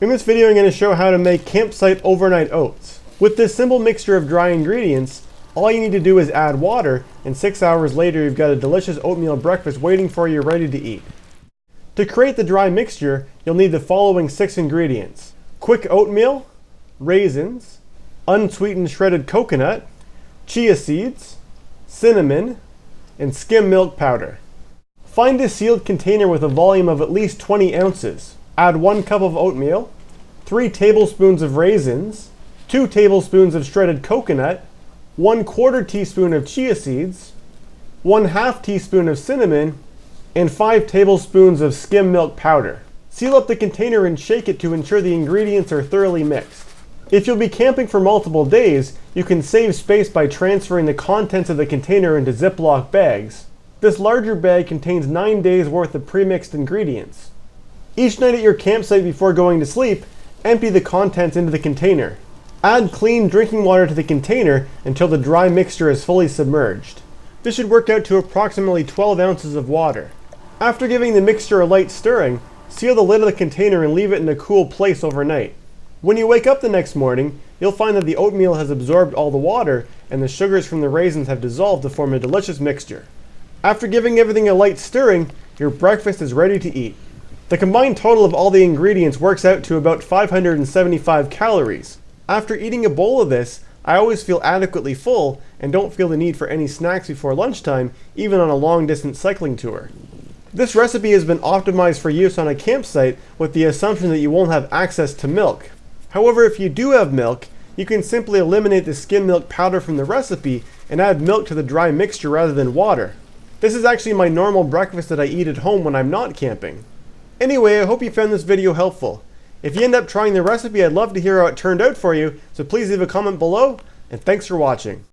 In this video I'm going to show how to make campsite overnight oats. With this simple mixture of dry ingredients, all you need to do is add water, and 6 hours later you've got a delicious oatmeal breakfast waiting for you ready to eat. To create the dry mixture, you'll need the following 6 ingredients: quick oatmeal, raisins, unsweetened shredded coconut, chia seeds, cinnamon, and skim milk powder. Find a sealed container with a volume of at least 20 ounces. Add 1 cup of oatmeal, 3 tablespoons of raisins, 2 tablespoons of shredded coconut, 1/4 teaspoon of chia seeds, 1/2 teaspoon of cinnamon, and 5 tablespoons of skim milk powder. Seal up the container and shake it to ensure the ingredients are thoroughly mixed. If you'll be camping for multiple days, you can save space by transferring the contents of the container into Ziploc bags. This larger bag contains 9 days worth of pre-mixed ingredients. Each night at your campsite before going to sleep, empty the contents into the container. Add clean drinking water to the container until the dry mixture is fully submerged. This should work out to approximately 12 ounces of water. After giving the mixture a light stirring, seal the lid of the container and leave it in a cool place overnight. When you wake up the next morning, you'll find that the oatmeal has absorbed all the water and the sugars from the raisins have dissolved to form a delicious mixture. After giving everything a light stirring, your breakfast is ready to eat. The combined total of all the ingredients works out to about 575 calories. After eating a bowl of this, I always feel adequately full and don't feel the need for any snacks before lunchtime, even on a long-distance cycling tour. This recipe has been optimized for use on a campsite with the assumption that you won't have access to milk. However, if you do have milk, you can simply eliminate the skim milk powder from the recipe and add milk to the dry mixture rather than water. This is actually my normal breakfast that I eat at home when I'm not camping. Anyway, I hope you found this video helpful. If you end up trying the recipe, I'd love to hear how it turned out for you, so please leave a comment below, and thanks for watching.